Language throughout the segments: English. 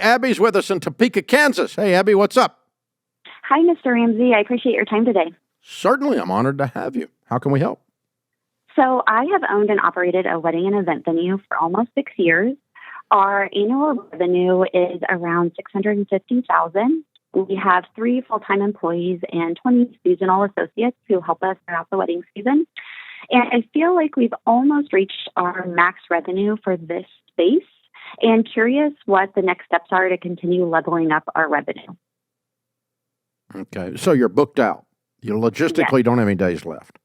Abby's with us in Topeka, Kansas. Hey, Abby, what's up? Hi, Mr. Ramsey. I appreciate your time today. Certainly. I'm honored to have you. How can we help? So I have owned and operated a wedding and event venue for almost 6 years. Our annual revenue is around $650,000. We have 3 full-time employees and 20 seasonal associates who help us throughout the wedding season. And I feel like we've almost reached our max revenue for this space, and curious what the next steps are to continue leveling up our revenue. Okay, so you're booked out. You logistically don't have any days left.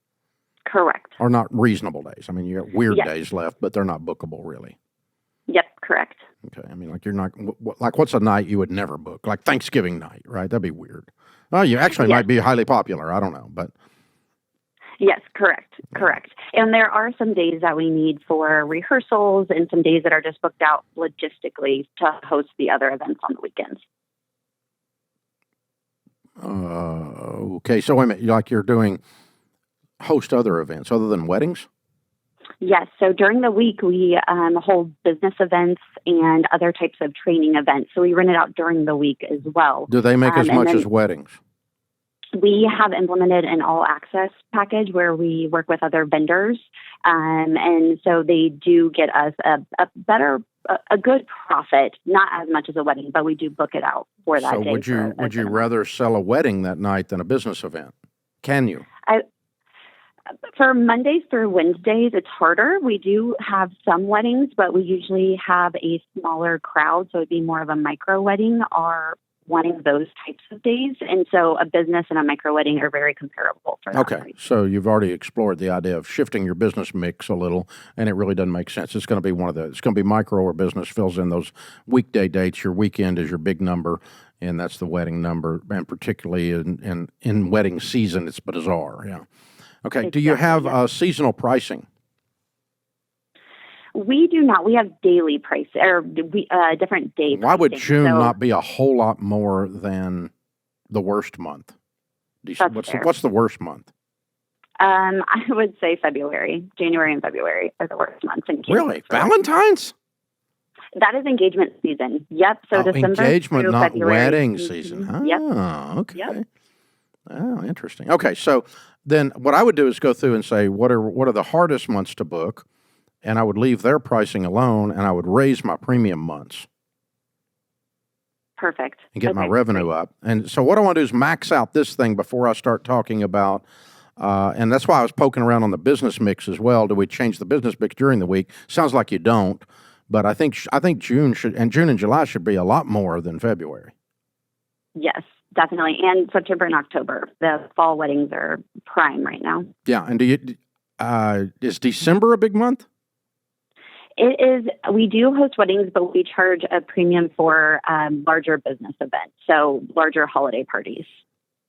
Correct. Or not reasonable days. I mean, you have weird Yes. days left, but they're not bookable, really. Yep, correct. Okay, I mean, like you're not, like what's a night you would never book? Like Thanksgiving night, right? That'd be weird. Well, you actually might be highly popular. I don't know, but. Yes, correct. And there are some days that we need for rehearsals and some days that are just booked out logistically to host the other events on the weekends. Okay, so wait a minute, like you're doing host other events other than weddings? Yes, so during the week we hold business events and other types of training events. So we rent it out during the week as well. Do they make as much as weddings? We have implemented an all-access package where we work with other vendors, and so they do get us a good profit, not as much as a wedding, but we do book it out for that day. So would you rather sell a wedding that night than a business event? Can you? For Mondays through Wednesdays, it's harder. We do have some weddings, but we usually have a smaller crowd, so it'd be more of a micro wedding or wanting those types of days. And so a business and a micro wedding are very comparable for that. Okay, so you've already explored the idea of shifting your business mix a little, and it really doesn't make sense. It's going to be it's going to be micro or business, fills in those weekday dates. Your weekend is your big number, and that's the wedding number. And particularly in wedding season, it's bizarre. Yeah. Okay. Exactly. Do you have seasonal pricing? We do not. We have daily price or different day. Why would June not be a whole lot more than the worst month? What's the worst month? I would say February. January and February are the worst months in Kansas. Really? Valentine's? That is engagement season. Yep. So December engagement, through not February. wedding season. Mm-hmm. Yep. Oh, okay. Yep. Oh, interesting. Okay, so then what I would do is go through and say, what are the hardest months to book? And I would leave their pricing alone, and I would raise my premium months. Perfect. And get my revenue up. And so what I want to do is max out this thing before I start talking about, and that's why I was poking around on the business mix as well. Do we change the business mix during the week? Sounds like you don't, but I think June and July should be a lot more than February. Yes, definitely. And September and October, the fall weddings are prime right now. Yeah, and is December a big month? It is. We do host weddings, but we charge a premium for larger business events, so larger holiday parties.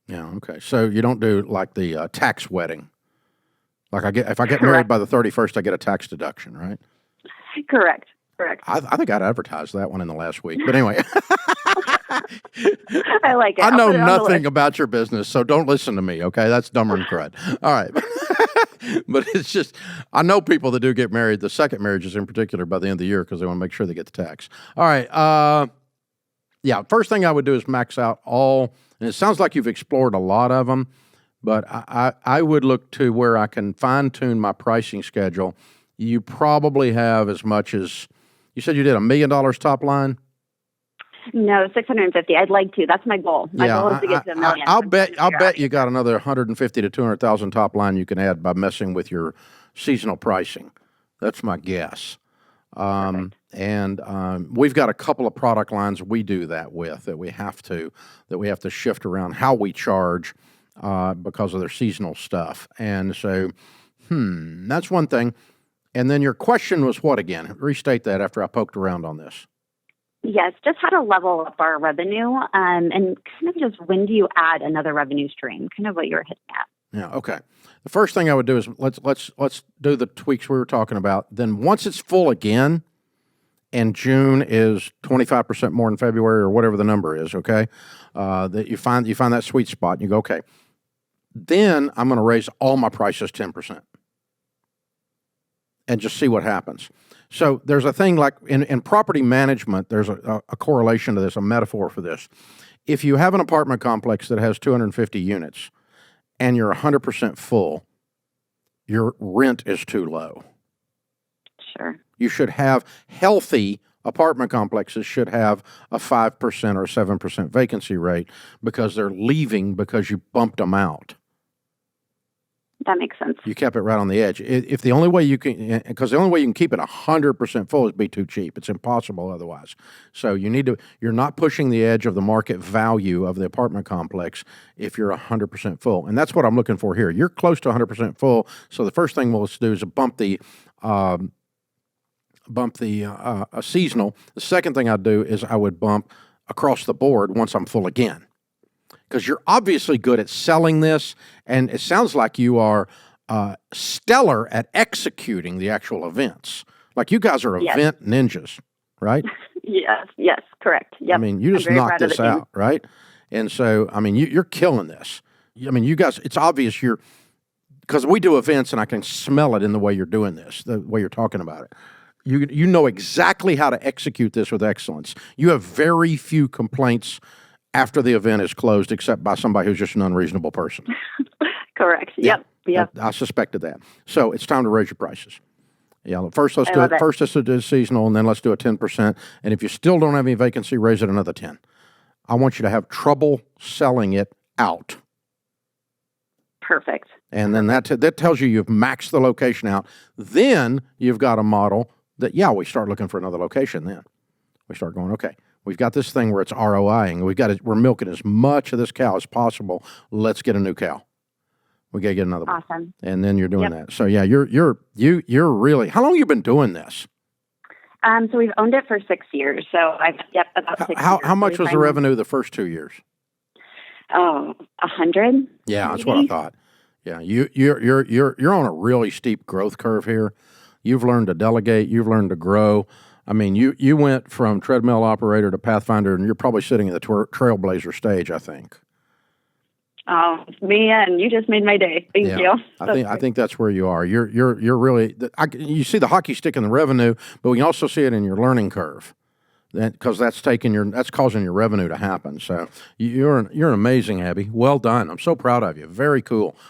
Yeah. Okay. So you don't do like the tax wedding. Like if I get married by the 31st, I get a tax deduction, right? Correct. I think I'd advertise that one in the last week. But anyway. I like it. I know nothing about your business, so don't listen to me, okay? That's dumber than crud. All right. But it's just, I know people that do get married, the second marriages in particular, by the end of the year because they want to make sure they get the tax. All right. Yeah, first thing I would do is max out all, and it sounds like you've explored a lot of them, but I would look to where I can fine-tune my pricing schedule. You probably have as much as, you said you did $1 million top line? No, 650. I'd like to. That's my goal. My goal is to get to $1 million. I'll bet you got another 150 to 200,000 top line you can add by messing with your seasonal pricing. That's my guess. And we've got a couple of product lines we do that with that we have to shift around how we charge because of their seasonal stuff. And so, that's one thing. And then your question was what again? Restate that after I poked around on this. Yes, just how to level up our revenue, and kind of just when do you add another revenue stream? Kind of what you were hitting at. Yeah. Okay. The first thing I would do is let's do the tweaks we were talking about. Then once it's full again, and June is 25% more than February or whatever the number is. Okay, that you find that sweet spot, and you go, okay. Then I'm going to raise all my prices 10%. and just see what happens. So there's a thing like in property management, there's a correlation to this, a metaphor for this. If you have an apartment complex that has 250 units and you're 100% full, your rent is too low. Sure. You should have healthy apartment complexes should have a 5% or 7% vacancy rate because they're leaving because you bumped them out. That makes sense. You kept it right on the edge. If the only way you can, because the only way you can keep it 100% full is be too cheap. It's impossible otherwise. So you're not pushing the edge of the market value of the apartment complex if you're 100% full. And that's what I'm looking for here. You're close to 100% full. So the first thing we'll do is bump the seasonal. The second thing I'd do is I would bump across the board once I'm full again. Because you're obviously good at selling this, and it sounds like you are stellar at executing the actual events. Like you guys are event ninjas, right? Yes, correct. Yep. I mean, you just knocked this out, right? And so, I mean, you're killing this. I mean, you guys, it's obvious because we do events, and I can smell it in the way you're doing this, the way you're talking about it. You know exactly how to execute this with excellence. You have very few complaints after the event is closed, except by somebody who's just an unreasonable person. Correct. Yep. I suspected that. So it's time to raise your prices. Yeah. First, let's do it. First, let's do seasonal, and then let's do a 10%. And if you still don't have any vacancy, raise it another 10. I want you to have trouble selling it out. Perfect. And then that tells you you've maxed the location out. Then you've got a model that, we start looking for another location. Then we start going, okay. We've got this thing where it's ROIing. We're milking as much of this cow as possible. Let's get a new cow. We got to get another one. Awesome. And then you're doing that. So you're really. How long have you been doing this? So we've owned it for 6 years. So about 6 years. How much was the revenue the first 2 years? Oh, 100. Yeah, that's what I thought. Yeah, you're on a really steep growth curve here. You've learned to delegate. You've learned to grow. I mean, you went from treadmill operator to Pathfinder, and you're probably sitting in the trailblazer stage, I think. Oh, man, you just made my day. Thank you. I think that's where you are. You're really. You see the hockey stick in the revenue, but we can also see it in your learning curve, because that's causing your revenue to happen. So you're amazing, Abby. Well done. I'm so proud of you. Very cool.